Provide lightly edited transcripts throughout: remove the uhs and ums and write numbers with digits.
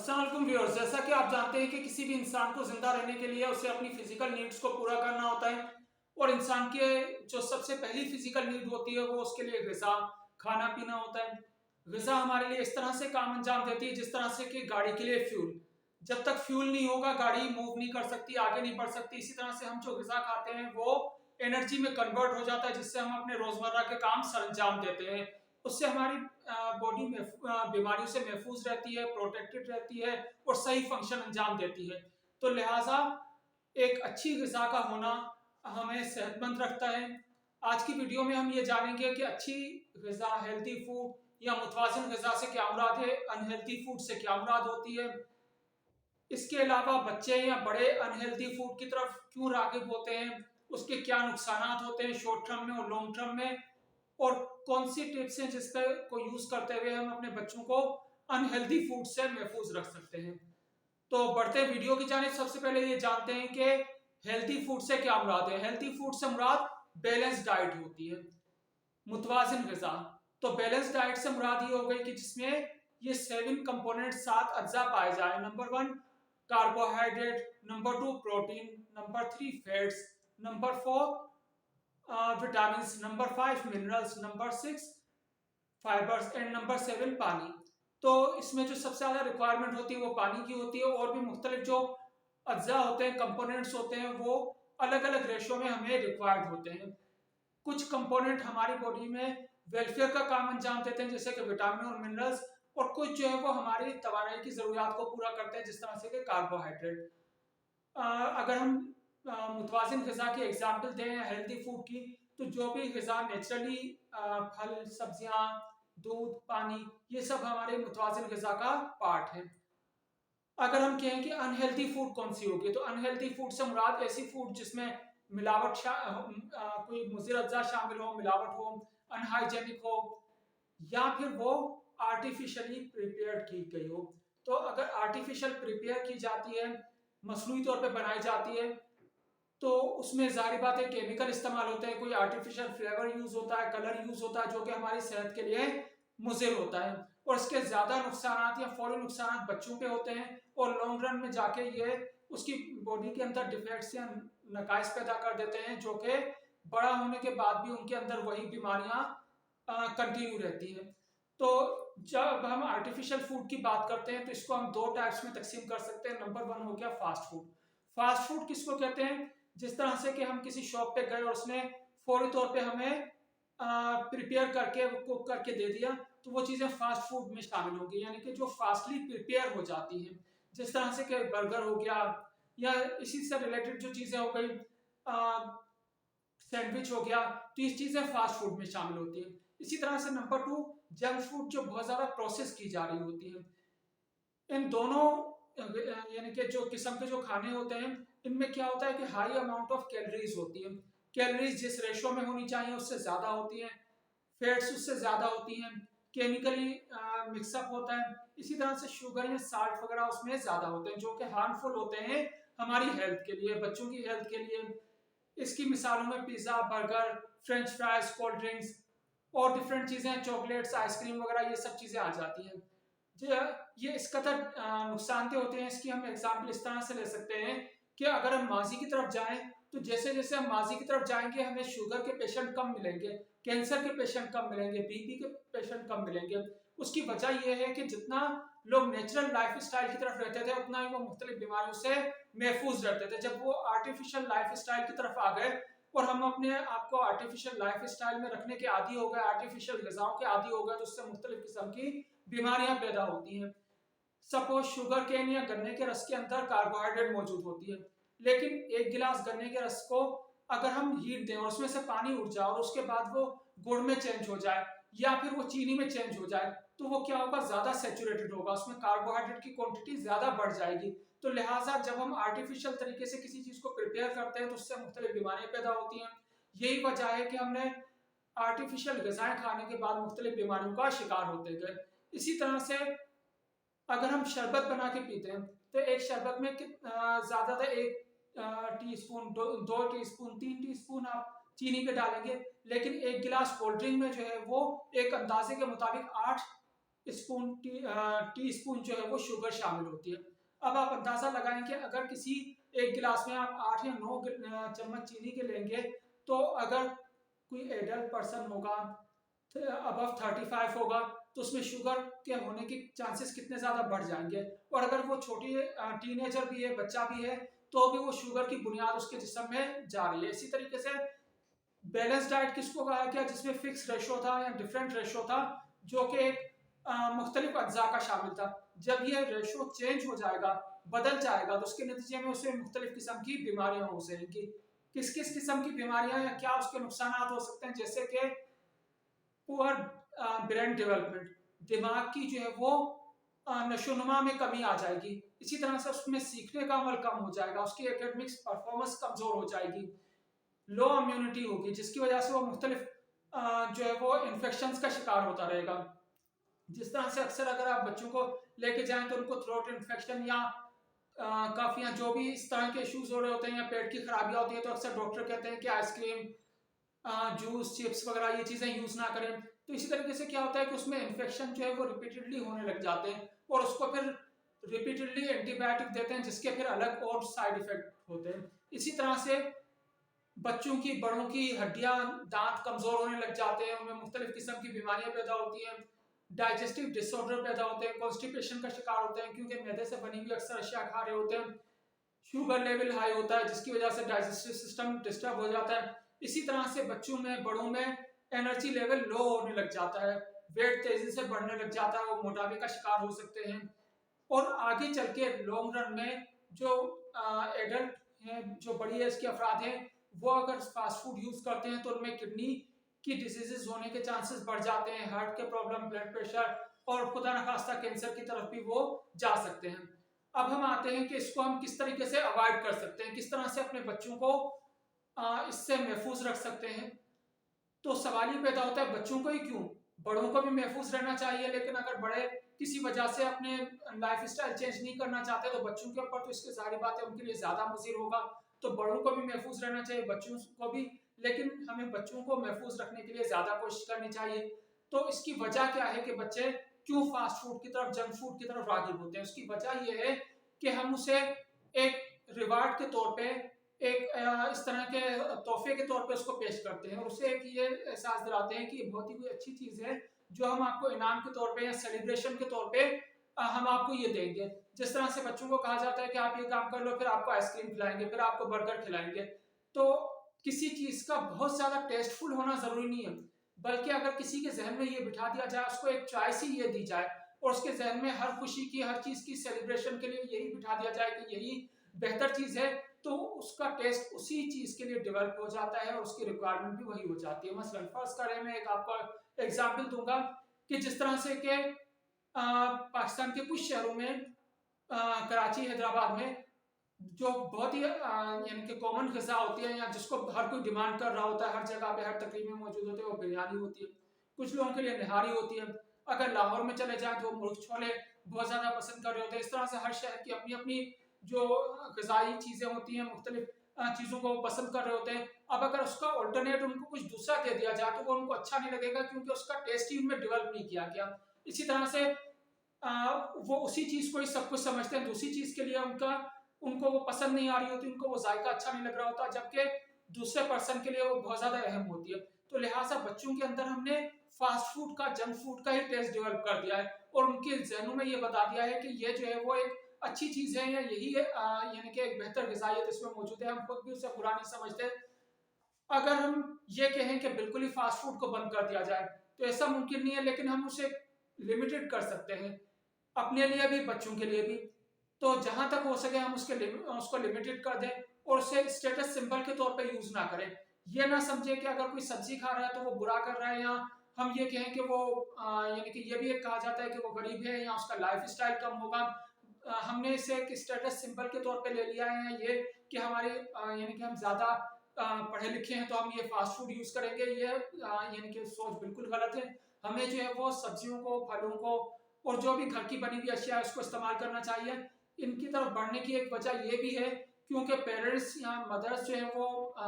अस्सलाम वालेकुम व्यूअर्स। जैसा कि आप जानते हैं कि किसी भी इंसान को जिंदा रहने के लिए उसे अपनी फिजिकल नीड्स को पूरा करना होता है और इंसान के जो सबसे पहली फिजिकल नीड होती है वो उसके लिए ग़िज़ा, खाना पीना होता है। ग़िज़ा हमारे लिए इस तरह से काम अंजाम देती है जिस तरह से कि गाड़ी के लिए फ्यूल। जब तक फ्यूल नहीं होगा गाड़ी मूव नहीं कर सकती, आगे नहीं बढ़ सकती। इसी तरह से हम जो ग़िज़ा खाते हैं वो एनर्जी में कन्वर्ट हो जाता है जिससे हम अपने रोजमर्रा के काम सरअंजाम देते हैं। उससे हमारी बॉडी में बीमारियों से महफूज रहती है, प्रोटेक्टेड रहती है और सही फंक्शन अंजाम देती है। तो लिहाजा एक अच्छी ग़िज़ा का होना हमें सेहतमंद रखता है। आज की वीडियो में हम ये जानेंगे कि अच्छी ग़िज़ा, हेल्दी फूड या मुतवाज़िन ग़िज़ा से क्या मुराद है, अनहेल्दी फूड से क्या मुराद होती है। इसके अलावा बच्चे या बड़े अनहेल्दी फूड की तरफ क्यों राग़िब होते हैं, उसके क्या नुकसानात होते हैं शॉर्ट टर्म में और लॉन्ग टर्म में, और कौन सी टिप्स हैं जिसका को यूज करते हुए हम अपने बच्चों को अनहेल्दी फूड से महफूज रख सकते हैं। तो बढ़ते वीडियो की जानिब सबसे पहले ये जानते हैं कि हेल्दी फूड से क्या मुराद है। हेल्दी फूड से मुराद बैलेंस डाइट होती है, मुतवाजिन ग़िज़ा। तो बैलेंस डाइट से मुराद ये हो गई कि जिसमें ये 7 कंपोनेंट 7 अज्जा पाए जाए। Number 1 carbohydrate, number 2 protein, number 3 fats, number 4 vitamin, number 5 minerals, number 6 fibres and number 7 पानी। तो इसमें जो सबसे ज्यादा रिक्वायरमेंट होती है वो पानी की होती है और भी मुख्तलिफ जो अज्जा होते हैं, कंपोनेंट्स होते हैं, वो अलग अलग रेशो में हमें रिक्वायर्ड होते हैं। कुछ कंपोनेंट हमारी बॉडी में वेलफेयर का काम अंजाम देते हैं जैसे कि विटामिन और मिनरल्स, और कुछ जो है वो हमारी तवानाई की जरूरियात को पूरा करते हैं जिस तरह से कि कार्बोहाइड्रेट। अगर हम मुतवाज़िन ग़िज़ा की एग्जाम्पल दें हेल्दी फूड की, तो जो भी ग़िज़ा नेचुरली फल, सब्जियां, दूध, पानी, ये सब हमारे मुतवाज़िन ग़िज़ा का पार्ट है। अगर हम कहें कि अनहेल्दी फूड कौन सी होगी, तो अनहेल्दी फूड से मुराद ऐसी फूड जिसमें मिलावट कोई मुज़िर अज्जा शामिल हो, मिलावट हो, अनहाइजेनिक हो, या फिर वो आर्टिफिशियली प्रिपेयर की गई हो। तो अगर आर्टिफिशियल प्रिपेयर की जाती है, मसनूई तौर पे बनाई जाती है, तो उसमें ज़ाहिर बात है केमिकल इस्तेमाल होते हैं, कोई आर्टिफिशियल फ्लेवर यूज होता है, कलर यूज होता है जो कि हमारी सेहत के लिए मुज़िर होता है, और इसके ज़्यादा नुकसान या फौरी नुकसान बच्चों पे होते हैं और लॉन्ग रन में जाके ये उसकी बॉडी के अंदर डिफेक्ट्स या नकाइस पैदा कर देते हैं जो कि बड़ा होने के बाद भी उनके अंदर वही बीमारियां कंटिन्यू रहती हैं। तो जब हम आर्टिफिशियल फूड की बात करते हैं तो इसको हम दो टाइप्स में तकसीम कर सकते हैं। नंबर 1 हो गया फास्ट फूड। फास्ट फूड किसको कहते हैं? जिस तरह से कि हम किसी शॉप पे गए और उसने फौरी तौर पे हमें प्रिपेयर करके कुक करके दे दिया, तो वो चीज़ें फास्ट फूड में शामिल होंगी, यानी कि जो फास्टली प्रिपेयर हो जाती हैं। जिस तरह से कि बर्गर हो गया, या इसी से रिलेटेड जो चीज़ें हो गई, सैंडविच हो गया, तो ये चीज़ें फास्ट फूड में शामिल होती हैं। इसी तरह से नंबर 2 जंक फूड, जो बहुत ज़्यादा प्रोसेस की जा रही होती है। इन दोनों यानी कि जो किस्म के जो खाने होते हैं, इनमें क्या होता है कि हाई अमाउंट ऑफ कैलोरीज होती है। कैलोरीज जिस रेशो में होनी चाहिए उससे ज़्यादा होती हैं, फैट्स उससे ज़्यादा होती हैं, केमिकली मिक्सअप होता है। इसी तरह से शुगर या साल्ट वगैरह उसमें ज़्यादा होते हैं जो कि हार्मफुल होते हैं हमारी हेल्थ के लिए, बच्चों की हेल्थ के लिए। इसकी मिसालों में pizza, burger, French fries, cold drinks और डिफरेंट चीज़ें, चॉकलेट्स, आइसक्रीम वगैरह, ये सब चीज़ें आ जाती हैं। जो ये इस कदर नुकसानदेह होते हैं, इसकी हम एग्जाम्पल इस तरह से ले सकते हैं कि अगर हम माजी की तरफ जाएं तो जैसे जैसे हम माजी की तरफ जाएंगे हमें शुगर के पेशेंट कम मिलेंगे, कैंसर के पेशेंट कम मिलेंगे, बीपी के पेशेंट कम मिलेंगे। उसकी वजह यह है कि जितना लोग नेचुरल लाइफ स्टाइल की तरफ रहते थे उतना ही वो मुख्तलिफ बीमारियों से महफूज रहते थे। जब वो आर्टिफिशियल लाइफ स्टाइल की तरफ आ गए और हम अपने आप को आर्टिफिशियल लाइफ स्टाइल में रखने के आदी हो गए, आर्टिफिशियल ग़िज़ाओं के आदी हो गए, तो उससे मुख्तलिफ किस्म की बीमारियां पैदा होती हैं। सपोज शुगर केन या गन्ने के रस के अंदर कार्बोहाइड्रेट मौजूद होती है, लेकिन एक गिलास गन्ने के रस को अगर हम हीट दें और उसमें से पानी उठ जाए और उसके बाद वो गुड़ में चेंज हो जाए या फिर वो चीनी में चेंज हो जाए, तो वो क्या होगा, ज्यादा सेचुरेटेड होगा, उसमें कार्बोहाइड्रेट की क्वांटिटी ज्यादा बढ़ जाएगी। तो लिहाजा जब हम आर्टिफिशियल तरीके से किसी चीज को प्रिपेयर करते हैं तो उससे मुख्तलिफ बीमारियां पैदा होती हैं। यही वजह है कि हमने आर्टिफिशियल ग़िज़ाएं खाने के बाद मुख्तलिफ बीमारियों का शिकार होते गए। इसी तरह से अगर हम शरबत बना के पीते हैं तो एक शरबत में ज्यादातर 1 tea spoon, 2 tea spoon, 3 tea spoon आप चीनी पे डालेंगे, लेकिन एक गिलास कोल्ड ड्रिंक में जो है वो एक अंदाजे के मुताबिक 8 स्पून टी स्पून जो है वो शुगर शामिल होती है। अब आप अंदाज़ा लगाएं कि अगर किसी एक गिलास में आप 8 या 9 चम्मच चीनी के लेंगे, तो अगर कोई एडल्ट पर्सन होगा अबव 35 होगा, तो उसमें शुगर के होने के चांसेस कितने ज़्यादा बढ़ जाएंगे। और अगर वो छोटी टीनेजर भी है, बच्चा भी है, तो भी वो शुगर की बुनियाद उसके जिस्म में जा रही है। इसी तरीके से बैलेंस डाइट किसको कहा गया, जिसमें फिक्स रेशो था या डिफरेंट रेशो था, जो कि एक मुख्तलिफ अज्जा का शामिल था। जब ये रेशो चेंज हो जाएगा, बदल जाएगा, तो उसके नतीजे में उसे मुख्तलिफ किस्म की बीमारियां हो सकेंगी। किस किस किस्म की बीमारियां या क्या उसके नुकसान हो सकते हैं, जैसे कि पुअर ब्रेन डेवलपमेंट, दिमाग की जो है वो नशोनुमा में कमी आ जाएगी। इसी तरह से उसमें सीखने का अमल कम हो जाएगा, उसकी एकेडमिक्स परफॉर्मेंस कमज़ोर हो जाएगी, लो इम्यूनिटी होगी, जिसकी वजह से वो मुख्तलिफ जो है वो इन्फेक्शन का शिकार होता रहेगा। जिस तरह से अक्सर अगर आप बच्चों को लेके जाएं तो उनको थ्रोट इन्फेक्शन या काफ़ी जो भी इस तरह के इश्यूज हो रहे होते हैं या पेट की खराबियाँ होती है, तो अक्सर डॉक्टर कहते हैं कि आइसक्रीम, जूस, चिप्स वगैरह ये चीज़ें यूज़ ना करें। तो इसी तरीके से क्या होता है कि उसमें इन्फेक्शन जो है वो रिपीटेडली होने लग जाते हैं, और उसको फिर रिपीटेडली एंटीबायोटिक देते हैं, जिसके फिर अलग और साइड इफेक्ट होते हैं। इसी तरह से बच्चों की, बड़ों की हड्डियां, दांत कमज़ोर होने लग जाते हैं, उनमें मुख्तलिफ किस्म की बीमारियां पैदा होती हैं, डाइजेस्टिव डिसऑर्डर पैदा होते हैं, कॉन्स्टिपेशन का शिकार होते हैं, क्योंकि मैदे से बनी हुई अक्सर अशिया खा रहे होते हैं। शुगर लेवल हाई होता है, जिसकी वजह से डाइजेस्टिव सिस्टम डिस्टर्ब हो जाता है। इसी तरह से बच्चों में, बड़ों में एनर्जी लेवल लो होने लग जाता है, वेट तेजी से बढ़ने लग जाता है, वो मोटापे का शिकार हो सकते हैं। और आगे चल के लॉन्ग रन में जो एडल्ट हैं, जो बड़ी एज के अफराद हैं, वो अगर फास्ट फूड यूज करते हैं तो उनमें किडनी की डिजीजेस होने के चांसेस बढ़ जाते हैं, हार्ट के प्रॉब्लम, ब्लड प्रेशर और खुदा न खास्ता कैंसर की तरफ भी वो जा सकते हैं। अब हम आते हैं कि इसको हम किस तरीके से अवॉइड कर सकते हैं, किस तरह से अपने बच्चों को इससे महफूज रख सकते हैं। तो सवाल ही पैदा होता है, बच्चों को ही क्यों, बड़ों को भी महफूज रहना चाहिए। लेकिन अगर बड़े किसी वजह से अपने लाइफ स्टाइल चेंज नहीं करना चाहते, तो बच्चों के ऊपर तो इसके जाहिर बात है उनके लिए ज्यादा मुज़िर होगा। तो बड़ों को भी महफूज रहना चाहिए, बच्चों को भी, लेकिन हमें बच्चों को महफूज रखने के लिए ज्यादा कोशिश करनी चाहिए। तो इसकी वजह क्या है कि बच्चे क्यों फास्ट फूड की तरफ, जंक फूड की तरफ राग़िब होते हैं? उसकी वजह यह है कि हम उसे एक रिवार्ड के तौर पे, एक इस तरह के तोहफे के तौर पे उसको पेश करते हैं, और उसे एक ये एहसास दिलाते हैं कि ये बहुत ही कोई अच्छी चीज़ है, जो हम आपको इनाम के तौर पे या सेलिब्रेशन के तौर पे हम आपको ये देंगे। जिस तरह से बच्चों को कहा जाता है कि आप ये काम कर लो, फिर आपको आइसक्रीम खिलाएंगे, फिर आपको बर्गर खिलाएंगे। तो किसी चीज़ का बहुत ज़्यादा टेस्टफुल होना ज़रूरी नहीं है, बल्कि अगर किसी के जहन में ये बिठा दिया जाए, उसको एक चॉइस ही ये दी जाए, और उसके जहन में हर खुशी की, हर चीज़ की सेलिब्रेशन के लिए यही बिठा दिया जाए कि यही बेहतर चीज़ है, तो उसका टेस्ट उसी चीज़ के लिए डेवलप हो जाता है और उसकी रिक्वायरमेंट भी वही हो जाती है। मसलन फर्ज करें, मैं एक आपको एग्जाम्पल दूंगा कि जिस तरह से कि पाकिस्तान के कुछ शहरों में, कराची, हैदराबाद में, जो बहुत ही यानी कि कॉमन ग़िज़ा होती है, या जिसको हर कोई डिमांड कर रहा होता है, हर जगह पे, हर तकरीब में मौजूद होते हैं, वो बिरयानी होती है। कुछ लोगों के लिए निहारी होती है। अगर लाहौर में चले जाएं तो मुर्ग छोले बहुत ज़्यादा पसंद कर रहे होते हैं। इस तरह से हर शहर की अपनी अपनी जो ग़िज़ाई चीज़ें होती हैं, मुख्तलिफ चीज़ों को पसंद कर रहे होते हैं। अब अगर उसका ऑल्टरनेट उनको कुछ दूसरा दे दिया जाए, तो वो उनको अच्छा नहीं लगेगा, क्योंकि उसका टेस्ट ही उनमें डेवलप नहीं किया गया। इसी तरह से वो उसी चीज़ को ही सब कुछ समझते हैं, दूसरी चीज़ के लिए उनको वो पसंद नहीं आ रही होती, उनको वो जायका अच्छा नहीं लग रहा होता, जबकि दूसरे पर्सन के लिए वो बहुत ज़्यादा अहम होती है। तो लिहाजा बच्चों के अंदर हमने फास्ट फूड का, जंक फूड का ही टेस्ट डेवलप कर दिया है, और उनके जहनों में ये बता दिया है कि ये जो है वो एक अच्छी चीज़ है, या यही है, यानी कि एक बेहतर ग़िज़ाइयत इसमें मौजूद है, हम खुद भी उसे बुरा नहीं समझते। अगर हम ये कहें कि बिल्कुल ही फास्ट फूड को बंद कर दिया जाए, तो ऐसा मुमकिन नहीं है, लेकिन हम उसे लिमिटेड कर सकते हैं, अपने लिए भी, बच्चों के लिए भी। तो जहां तक हो सके हम उसको लिमिटेड कर दें, और उसे स्टेटस सिंबल के तौर पे यूज ना करें। ये ना समझे कि अगर कोई सब्जी खा रहा है तो वो बुरा कर रहा है, या हम ये कहें कि वो यानी कि ये भी एक कहा जाता है कि वो गरीब है, या उसका लाइफ स्टाइल कम होगा। हमने इसे एक स्टेटस सिंबल के तौर पे ले लिया है, ये कि हमारे यानी कि हम ज्यादा पढ़े लिखे हैं तो हम ये फास्ट फूड यूज करेंगे, ये यानी कि सोच बिल्कुल गलत है। हमें जो है वो सब्जियों को, फलों को, और जो भी घर की बनी हुई अशिया है उसको इस्तेमाल करना चाहिए। इनकी तरफ बढ़ने की एक वजह ये भी है, क्योंकि पेरेंट्स या मदर्स जो है वो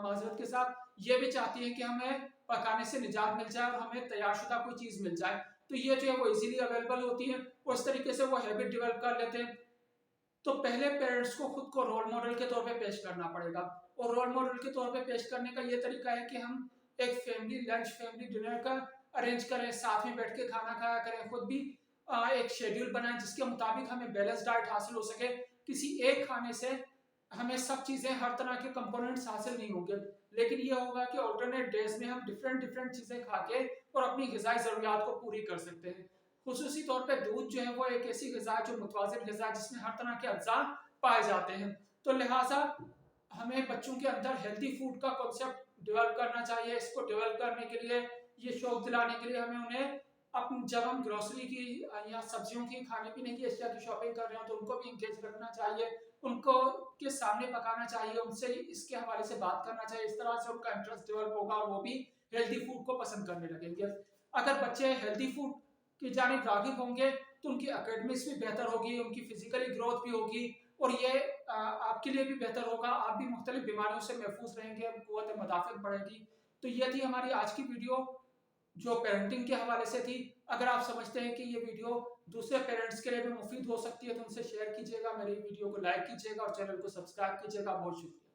माजरत के साथ ये भी चाहती है कि हमें पकाने से निजात मिल जाए, और हमें तैयारशुदा कोई चीज़ मिल जाए। तो ये जो है वो इजीली अवेलेबल होती है और इस तरीके से वो हैबिट डेवलप कर लेते हैं। तो पहले पेरेंट्स को खुद को रोल मॉडल के तौर पे पेश करना पड़ेगा और रोल मॉडल के तौर पे पेश करने का ये तरीका है कि हम एक फैमिली लंच, फैमिली डिनर का अरेंज करें, साथ में बैठ के खाना खाया करें, खुद भी एक शेड्यूल बनाएं जिसके मुताबिक हमें बैलेंस डाइट हासिल हो सके। किसी एक खाने से हमें सब चीज़ें, हर तरह के कंपोनेंट्स हासिल नहीं होंगे, लेकिन ये होगा कि ऑल्टरनेट डेज में हम डिफरेंट डिफरेंट चीज़ें खा के और अपनी ग़िज़ाई ज़रूरियात को पूरी कर सकते हैं। खुसूसी तौर पे दूध जो है वो एक ऐसी ग़िज़ा है जो मुतवाज़िन ग़िज़ा है जिसमें हर तरह के अज्जा पाए जाते हैं। तो लिहाजा हमें बच्चों के अंदर हेल्दी फूड का कॉन्सेप्ट डेवलप करना चाहिए। इसको डेवलप करने के लिए, ये शौक दिलाने के लिए हमें उन्हें जब हम ग्रोसरी की या सब्जियों की, खाने पीने की अशिया की शॉपिंग कर रहे हो तो उनको भी इंगेज रखना चाहिए, उनको के सामने पकाना चाहिए, उनसे इसके हवाले से बात करना चाहिए। इस तरह से उनका इंटरेस्ट डेवलप होगा और वो भी हेल्दी फूड को पसंद करने लगेंगे। अगर बच्चे हेल्दी फूड की जानिब राग़िब होंगे तो उनकी एकेडमिक्स भी बेहतर होगी, उनकी फिजिकली ग्रोथ भी होगी और ये आपके लिए भी बेहतर होगा। आप भी मुख्तलिफ बीमारियों से महफूज रहेंगे, क़ुव्वत मदाफ़त बढ़ेगी। तो ये थी हमारी आज की वीडियो जो पेरेंटिंग के हवाले से थी। अगर आप समझते हैं कि ये वीडियो दूसरे पेरेंट्स के लिए भी मुफीद हो सकती है तो उनसे शेयर कीजिएगा, मेरी वीडियो को लाइक कीजिएगा और चैनल को सब्सक्राइब कीजिएगा। बहुत शुक्रिया।